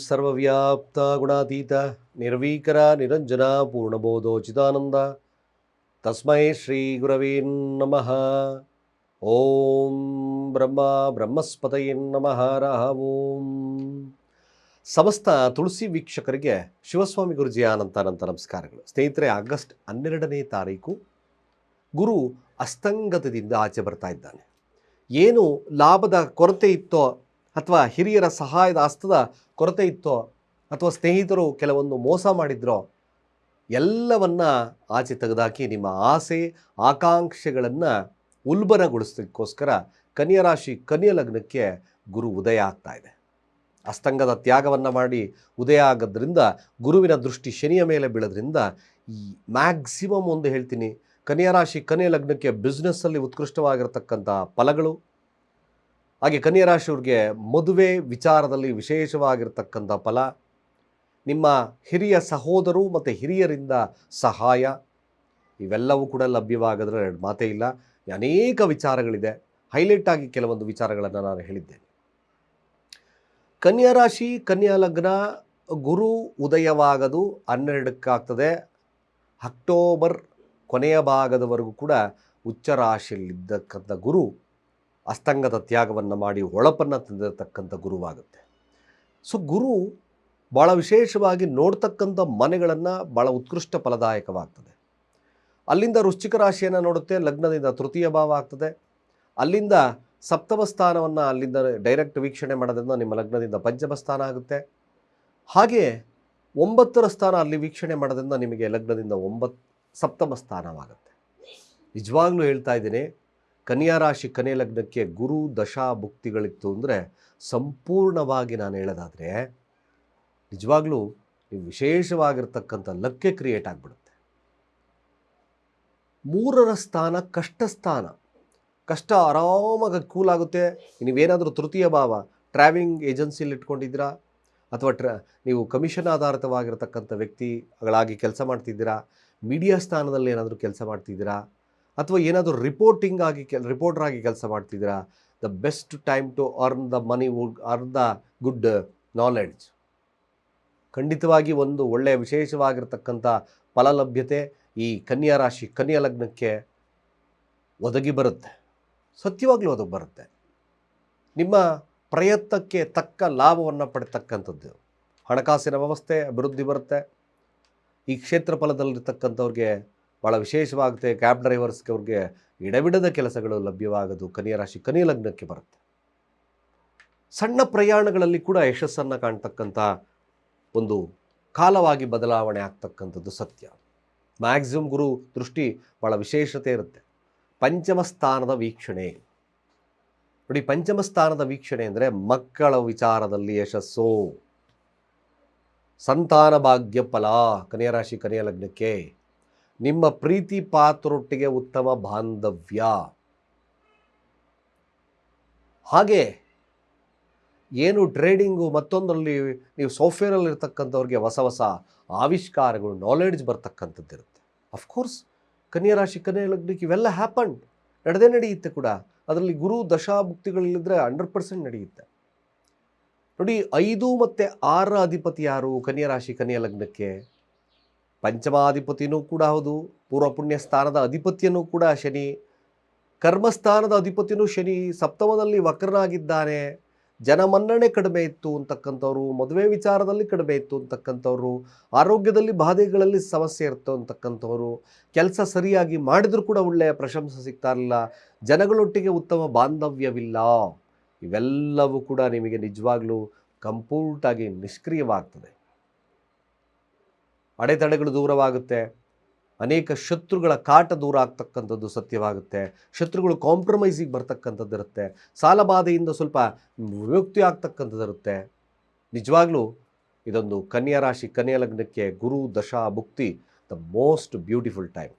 ಸರ್ವವ್ಯಾಪ್ತ ಗುಣಾತೀತ ನಿರ್ವೀಕರ ನಿರಂಜನ ಪೂರ್ಣಬೋಧೋಚಿತಾನಂದ ತಸ್ಮೈ ಶ್ರೀ ಗುರವೇ ನಮಃ. ಓಂ ಬ್ರಹ್ಮ ಬ್ರಹ್ಮಸ್ಪತಯೇ ನಮಃ ರಹ ಓಂ. ಸಮಸ್ತ ತುಳಸಿ ವೀಕ್ಷಕರಿಗೆ ಶಿವಸ್ವಾಮಿ ಗುರುಜಿಯ ಅನಂತ ನಮಸ್ಕಾರಗಳು. ಸ್ನೇಹಿತರೆ, ಆಗಸ್ಟ್ 12ನೇ ತಾರೀಕು ಗುರು ಅಸ್ತಂಗತದಿಂದ ಆಚೆ ಬರ್ತಾ ಇದ್ದಾನೆ. ಏನು ಲಾಭದ ಕೊರತೆ ಇತ್ತೋ ಅಥವಾ ಹಿರಿಯರ ಸಹಾಯದ ಹಸ್ತದ ಕೊರತೆ ಇತ್ತೋ ಅಥವಾ ಸ್ನೇಹಿತರು ಕೆಲವೊಂದು ಮೋಸ ಮಾಡಿದ್ರೋ ಎಲ್ಲವನ್ನ ಆಚೆ ತೆಗೆದಾಕಿ ನಿಮ್ಮ ಆಸೆ ಆಕಾಂಕ್ಷೆಗಳನ್ನು ಉಲ್ಬಣಗೊಳಿಸಲಿಕ್ಕೋಸ್ಕರ ಕನ್ಯಾ ರಾಶಿ ಕನ್ಯಾ ಲಗ್ನಕ್ಕೆ ಗುರು ಉದಯ ಆಗ್ತಾ ಇದೆ. ಅಸ್ತಂಗದ ತ್ಯಾಗವನ್ನು ಮಾಡಿ ಉದಯ ಆಗೋದ್ರಿಂದ ಗುರುವಿನ ದೃಷ್ಟಿ ಶನಿಯ ಮೇಲೆ ಬೀಳೋದ್ರಿಂದ ಈ ಮ್ಯಾಕ್ಸಿಮಮ್ ಒಂದು ಹೇಳ್ತೀನಿ, ಕನ್ಯಾ ರಾಶಿ ಕನ್ಯಾ ಲಗ್ನಕ್ಕೆ ಬಿಸ್ನೆಸ್ಸಲ್ಲಿ ಉತ್ಕೃಷ್ಟವಾಗಿರತಕ್ಕಂಥ ಫಲಗಳು, ಹಾಗೆ ಕನ್ಯಾ ರಾಶಿಯವ್ರಿಗೆ ಮದುವೆ ವಿಚಾರದಲ್ಲಿ ವಿಶೇಷವಾಗಿರ್ತಕ್ಕಂಥ ಫಲ, ನಿಮ್ಮ ಹಿರಿಯ ಸಹೋದರು ಮತ್ತು ಹಿರಿಯರಿಂದ ಸಹಾಯ, ಇವೆಲ್ಲವೂ ಕೂಡ ಲಭ್ಯವಾಗೋದ್ರೆ ಎರಡು ಮಾತೇ ಇಲ್ಲ. ಅನೇಕ ವಿಚಾರಗಳಿದೆ. ಹೈಲೈಟ್ ಆಗಿ ಕೆಲವೊಂದು ವಿಚಾರಗಳನ್ನು ನಾನು ಹೇಳಿದ್ದೇನೆ. ಕನ್ಯಾ ರಾಶಿ ಕನ್ಯಾ ಲಗ್ನ ಗುರು ಉದಯವಾಗದು 12ಕ್ಕಾಗ್ತದೆ. ಅಕ್ಟೋಬರ್ ಕೊನೆಯ ಭಾಗದವರೆಗೂ ಕೂಡ ಉಚ್ಚ ರಾಶಿಯಲ್ಲಿದ್ದಕ್ಕಂಥ ಗುರು ಅಸ್ತಂಗದ ತ್ಯಾಗವನ್ನು ಮಾಡಿ ಹೊಳಪನ್ನು ತಂದಿರತಕ್ಕಂಥ ಗುರುವಾಗುತ್ತೆ. ಸೊ ಗುರು ಭಾಳ ವಿಶೇಷವಾಗಿ ನೋಡ್ತಕ್ಕಂಥ ಮನೆಗಳನ್ನು ಭಾಳ ಉತ್ಕೃಷ್ಟ ಫಲದಾಯಕವಾಗ್ತದೆ. ಅಲ್ಲಿಂದ ವೃಶ್ಚಿಕ ರಾಶಿಯನ್ನು ನೋಡುತ್ತೆ, ಲಗ್ನದಿಂದ ತೃತೀಯ ಭಾವ ಆಗ್ತದೆ. ಅಲ್ಲಿಂದ ಸಪ್ತಮ ಸ್ಥಾನವನ್ನು ಅಲ್ಲಿಂದ ಡೈರೆಕ್ಟ್ ವೀಕ್ಷಣೆ ಮಾಡೋದ್ರಿಂದ ನಿಮ್ಮ ಲಗ್ನದಿಂದ ಪಂಚಮ ಸ್ಥಾನ ಆಗುತ್ತೆ. ಹಾಗೆ 9ರ ಸ್ಥಾನ ಅಲ್ಲಿ ವೀಕ್ಷಣೆ ಮಾಡೋದ್ರಿಂದ ನಿಮಗೆ ಲಗ್ನದಿಂದ ಸಪ್ತಮ ಸ್ಥಾನವಾಗುತ್ತೆ. ನಿಜವಾಗ್ಲೂ ಹೇಳ್ತಾ ಇದ್ದೀನಿ, ಕನ್ಯಾ ರಾಶಿ ಕನ್ಯಾ ಲಗ್ನಕ್ಕೆ ಗುರು ದಶಾ ಭುಕ್ತಿಗಳಿತ್ತು ಅಂದರೆ ಸಂಪೂರ್ಣವಾಗಿ ನಾನು ಹೇಳೋದಾದರೆ ನಿಜವಾಗ್ಲೂ ನೀವು ವಿಶೇಷವಾಗಿರ್ತಕ್ಕಂಥ ಲಕ್ಕೆ ಕ್ರಿಯೇಟ್ ಆಗಿಬಿಡುತ್ತೆ. 3ರ ಸ್ಥಾನ ಕಷ್ಟ ಸ್ಥಾನ. ಕಷ್ಟ ಆರಾಮಾಗಿ ಕೂಲ್ ಆಗುತ್ತೆ. ನೀವೇನಾದರೂ ತೃತೀಯ ಭಾವ ಟ್ರಾವೆಲಿಂಗ್ ಏಜೆನ್ಸಿಯಲ್ಲಿ ಇಟ್ಕೊಂಡಿದ್ದೀರಾ ಅಥವಾ ನೀವು ಕಮಿಷನ್ ಆಧಾರಿತವಾಗಿರ್ತಕ್ಕಂಥ ವ್ಯಕ್ತಿಗಳಾಗಿ ಕೆಲಸ ಮಾಡ್ತಿದ್ದೀರಾ, ಮೀಡಿಯಾ ಸ್ಥಾನದಲ್ಲಿ ಏನಾದರೂ ಕೆಲಸ ಮಾಡ್ತಿದ್ದೀರಾ ಅಥವಾ ಏನಾದರೂ ರಿಪೋರ್ಟರ್ ಆಗಿ ಕೆಲಸ ಮಾಡ್ತಿದ್ದೀರಾ, the best time to earn the money, earn the good knowledge. ಖಂಡಿತವಾಗಿ ಒಂದು ಒಳ್ಳೆಯ ವಿಶೇಷವಾಗಿರ್ತಕ್ಕಂಥ ಫಲಲಭ್ಯತೆ ಈ ಕನ್ಯಾ ರಾಶಿ ಕನ್ಯಾ ಲಗ್ನಕ್ಕೆ ಒದಗಿ ಬರುತ್ತೆ. ಸತ್ಯವಾಗ್ಲೂ ಒದಗಿ ಬರುತ್ತೆ. ನಿಮ್ಮ ಪ್ರಯತ್ನಕ್ಕೆ ತಕ್ಕ ಲಾಭವನ್ನು ಪಡೆತಕ್ಕಂಥದ್ದು. ಹಣಕಾಸಿನ ವ್ಯವಸ್ಥೆ ಅಭಿವೃದ್ಧಿ ಬರುತ್ತೆ. ಈ ಕ್ಷೇತ್ರ ಫಲದಲ್ಲಿರ್ತಕ್ಕಂಥವ್ರಿಗೆ ಭಾಳ ವಿಶೇಷವಾಗುತ್ತೆ. ಕ್ಯಾಬ್ ಡ್ರೈವರ್ಸ್ಗೆ ಅವ್ರಿಗೆ ಎಡಬಿಡದ ಕೆಲಸಗಳು ಲಭ್ಯವಾಗೋದು ಕನ್ಯಾ ರಾಶಿ ಕನ್ಯಾ ಲಗ್ನಕ್ಕೆ ಬರುತ್ತೆ. ಸಣ್ಣ ಪ್ರಯಾಣಗಳಲ್ಲಿ ಕೂಡ ಯಶಸ್ಸನ್ನು ಕಾಣ್ತಕ್ಕಂಥ ಒಂದು ಕಾಲವಾಗಿ ಬದಲಾವಣೆ ಆಗ್ತಕ್ಕಂಥದ್ದು ಸತ್ಯ. ಮ್ಯಾಕ್ಸಿಮಮ್ ಗುರು ದೃಷ್ಟಿ ಭಾಳ ವಿಶೇಷತೆ ಇರುತ್ತೆ. ಪಂಚಮ ಸ್ಥಾನದ ವೀಕ್ಷಣೆ ನೋಡಿ. ಪಂಚಮ ಸ್ಥಾನದ ವೀಕ್ಷಣೆ ಅಂದರೆ ಮಕ್ಕಳ ವಿಚಾರದಲ್ಲಿ ಯಶಸ್ಸು, ಸಂತಾನ ಭಾಗ್ಯ ಫಲ ಕನ್ಯಾ ರಾಶಿ ಕನ್ಯಾ ಲಗ್ನಕ್ಕೆ. ನಿಮ್ಮ ಪ್ರೀತಿ ಪಾತ್ರರೊಟ್ಟಿಗೆ ಉತ್ತಮ ಬಾಂಧವ್ಯ. ಹಾಗೆ ಏನು ಟ್ರೇಡಿಂಗು ಮತ್ತೊಂದರಲ್ಲಿ ನೀವು ಸಾಫ್ಟ್ವೇರಲ್ಲಿ ಇರ್ತಕ್ಕಂಥವ್ರಿಗೆ ಹೊಸ ಹೊಸ ಆವಿಷ್ಕಾರಗಳು, ನಾಲೆಡ್ಜ್ ಬರ್ತಕ್ಕಂಥದ್ದು ಇರುತ್ತೆ. ಅಫ್ಕೋರ್ಸ್ ಕನ್ಯಾ ರಾಶಿ ಕನ್ಯಾ ಲಗ್ನಕ್ಕೆ ಇವೆಲ್ಲ ನಡೆದೇ ನಡೆಯುತ್ತೆ ಕೂಡ. ಅದರಲ್ಲಿ ಗುರು ದಶಾಭುಕ್ತಿಗಳಿಲ್ಲಿದ್ದರೆ 100% ನಡೆಯುತ್ತೆ. ನೋಡಿ, 5 ಮತ್ತು 6ರ ಅಧಿಪತಿ ಯಾರು ಕನ್ಯಾ ರಾಶಿ ಕನ್ಯಾ ಲಗ್ನಕ್ಕೆ? ಪಂಚಮಾಧಿಪತಿಯೂ ಕೂಡ ಹೌದು, ಪೂರ್ವ ಪುಣ್ಯ ಸ್ಥಾನದ ಅಧಿಪತಿಯೂ ಕೂಡ ಶನಿ, ಕರ್ಮಸ್ಥಾನದ ಅಧಿಪತಿಯೂ ಶನಿ ಸಪ್ತಮದಲ್ಲಿ ವಕ್ರನಾಗಿದ್ದಾನೆ. ಜನಮನ್ನಣೆ ಕಡಿಮೆ ಇತ್ತು ಅಂತಕ್ಕಂಥವ್ರು, ಮದುವೆ ವಿಚಾರದಲ್ಲಿ ಕಡಿಮೆ ಇತ್ತು ಅಂತಕ್ಕಂಥವ್ರು, ಆರೋಗ್ಯದಲ್ಲಿ ಬಾಧೆಗಳಲ್ಲಿ ಸಮಸ್ಯೆ ಇತ್ತು ಅಂತಕ್ಕಂಥವ್ರು, ಕೆಲಸ ಸರಿಯಾಗಿ ಮಾಡಿದರೂ ಕೂಡ ಒಳ್ಳೆಯ ಪ್ರಶಂಸೆ ಸಿಗ್ತಾ ಇರಲಿಲ್ಲ, ಜನಗಳೊಟ್ಟಿಗೆ ಉತ್ತಮ ಬಾಂಧವ್ಯವಿಲ್ಲ, ಇವೆಲ್ಲವೂ ಕೂಡ ನಿಮಗೆ ನಿಜವಾಗ್ಲೂ ಕಂಪ್ಲೀಟಾಗಿ ನಿಷ್ಕ್ರಿಯವಾಗ್ತದೆ. ಅಡೆತಡೆಗಳು ದೂರವಾಗುತ್ತೆ. ಅನೇಕ ಶತ್ರುಗಳ ಕಾಟ ದೂರ ಆಗ್ತಕ್ಕಂಥದ್ದು ಸತ್ಯವಾಗುತ್ತೆ. ಶತ್ರುಗಳು ಕಾಂಪ್ರಮೈಸಿಗೆ ಬರ್ತಕ್ಕಂಥದ್ದು ಇರುತ್ತೆ. ಸಾಲಬಾಧೆಯಿಂದ ಸ್ವಲ್ಪ ವಿಮುಕ್ತಿ ಆಗ್ತಕ್ಕಂಥದ್ದು ಇರುತ್ತೆ. ನಿಜವಾಗ್ಲೂ ಇದೊಂದು ಕನ್ಯಾ ರಾಶಿ ಕನ್ಯಾ ಲಗ್ನಕ್ಕೆ ಗುರು ದಶಾ ಭುಕ್ತಿ ದ ಮೋಸ್ಟ್ ಬ್ಯೂಟಿಫುಲ್ ಟೈಮ್.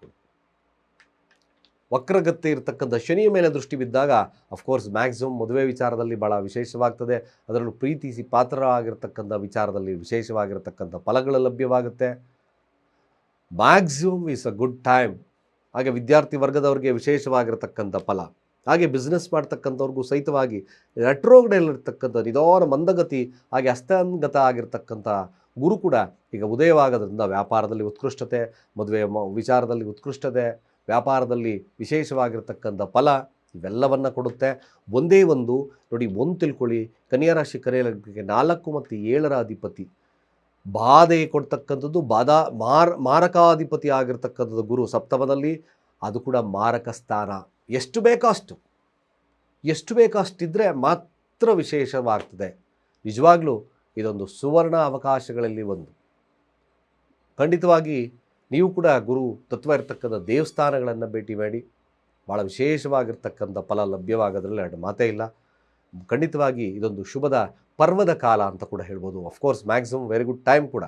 ವಕ್ರಗತಿ ಇರತಕ್ಕಂಥ ಶನಿಯ ಮೇಲೆ ದೃಷ್ಟಿ ಬಿದ್ದಾಗ ಅಫ್ಕೋರ್ಸ್ ಮ್ಯಾಕ್ಸಿಮಮ್ ಮದುವೆ ವಿಚಾರದಲ್ಲಿ ಭಾಳ ವಿಶೇಷವಾಗ್ತದೆ. ಅದರಲ್ಲೂ ಪ್ರೀತಿಸಿ ಪಾತ್ರರಾಗಿರ್ತಕ್ಕಂಥ ವಿಚಾರದಲ್ಲಿ ವಿಶೇಷವಾಗಿರ್ತಕ್ಕಂಥ ಫಲಗಳು ಲಭ್ಯವಾಗುತ್ತೆ. Maximum is a good time. ಹಾಗೆ ವಿದ್ಯಾರ್ಥಿ ವರ್ಗದವರಿಗೆ ವಿಶೇಷವಾಗಿರ್ತಕ್ಕಂಥ ಫಲ. ಹಾಗೆ ಬಿಸ್ನೆಸ್ ಮಾಡ್ತಕ್ಕಂಥವ್ರಿಗೂ ಸಹಿತವಾಗಿ ರೆಟ್ರೋಗ್ಡಲ್ಲಿರ್ತಕ್ಕಂಥ ನಿಧಾನ ಮಂದಗತಿ ಹಾಗೆ ಅಸ್ತಂಗತ ಆಗಿರ್ತಕ್ಕಂಥ ಗುರು ಕೂಡ ಈಗ ಉದಯವಾಗೋದ್ರಿಂದ ವ್ಯಾಪಾರದಲ್ಲಿ ಉತ್ಕೃಷ್ಟತೆ, ಮದುವೆ ವಿಚಾರದಲ್ಲಿ ಉತ್ಕೃಷ್ಟತೆ, ವ್ಯಾಪಾರದಲ್ಲಿ ವಿಶೇಷವಾಗಿರ್ತಕ್ಕಂಥ ಫಲ ಇವೆಲ್ಲವನ್ನು ಕೊಡುತ್ತೆ. ಒಂದೇ ಒಂದು ನೋಡಿ, ಒಂದು ತಿಳ್ಕೊಳ್ಳಿ, ಕನ್ಯಾ ರಾಶಿ ಕನ್ಯಾ 4 ಮತ್ತು 7ರ ಅಧಿಪತಿ ಬಾಧೆ ಕೊಡ್ತಕ್ಕಂಥದ್ದು, ಮಾರಕಾಧಿಪತಿ ಆಗಿರ್ತಕ್ಕಂಥದ್ದು ಗುರು ಸಪ್ತಮದಲ್ಲಿ, ಅದು ಕೂಡ ಮಾರಕ ಸ್ಥಾನ. ಎಷ್ಟು ಬೇಕೋ ಅಷ್ಟಿದ್ದರೆ ಮಾತ್ರ ವಿಶೇಷವಾಗ್ತದೆ. ನಿಜವಾಗ್ಲೂ ಇದೊಂದು ಸುವರ್ಣ ಅವಕಾಶಗಳಲ್ಲಿ ಒಂದು. ಖಂಡಿತವಾಗಿ ನೀವು ಕೂಡ ಗುರು ತತ್ವ ಇರತಕ್ಕಂಥ ದೇವಸ್ಥಾನಗಳನ್ನು ಭೇಟಿ ಮಾಡಿ, ಭಾಳ ವಿಶೇಷವಾಗಿರ್ತಕ್ಕಂಥ ಫಲ ಲಭ್ಯವಾಗೋದ್ರಲ್ಲಿ ಎರಡು ಮಾತೇ ಇಲ್ಲ. ಖಂಡಿತವಾಗಿ ಇದೊಂದು ಶುಭದ ಪರ್ವದ ಕಾಲ ಅಂತ ಕೂಡ ಹೇಳ್ಬೋದು. Of course maximum very good time ಕೂಡ.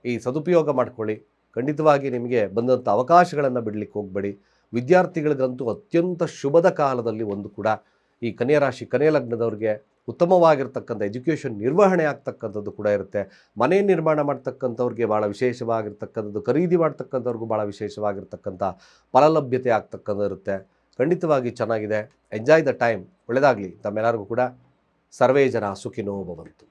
ಈ ಸದುಪಯೋಗ ಮಾಡ್ಕೊಳ್ಳಿ. ಖಂಡಿತವಾಗಿ ನಿಮಗೆ ಬಂದಂಥ ಅವಕಾಶಗಳನ್ನು ಬಿಡಲಿಕ್ಕೆ ಹೋಗಬೇಡಿ. ವಿದ್ಯಾರ್ಥಿಗಳಿಗಂತೂ ಅತ್ಯಂತ ಶುಭದ ಕಾಲದಲ್ಲಿ ಒಂದು ಕೂಡ. ಈ ಕನ್ಯಾ ರಾಶಿ ಕನ್ಯಾ ಲಗ್ನದವ್ರಿಗೆ ಉತ್ತಮವಾಗಿರ್ತಕ್ಕಂಥ ಎಜುಕೇಷನ್ ನಿರ್ವಹಣೆ ಆಗ್ತಕ್ಕಂಥದ್ದು ಕೂಡ ಇರುತ್ತೆ. ಮನೆ ನಿರ್ಮಾಣ ಮಾಡ್ತಕ್ಕಂಥವ್ರಿಗೆ ಭಾಳ ವಿಶೇಷವಾಗಿರ್ತಕ್ಕಂಥದ್ದು, ಖರೀದಿ ಮಾಡ್ತಕ್ಕಂಥವ್ರಿಗೂ ಭಾಳ ವಿಶೇಷವಾಗಿರ್ತಕ್ಕಂಥ ಫಲಲಭ್ಯತೆ ಆಗ್ತಕ್ಕಂಥದ್ದು ಇರುತ್ತೆ. ಖಂಡಿತವಾಗಿ ಚೆನ್ನಾಗಿದೆ. Enjoy the time. ಒಳ್ಳೆಯದಾಗಲಿ ತಮ್ಮೆಲ್ಲರಿಗೂ ಕೂಡ. ಸರ್ವೇ ಜನ ಸುಖಿನೋ ಭವಂತು.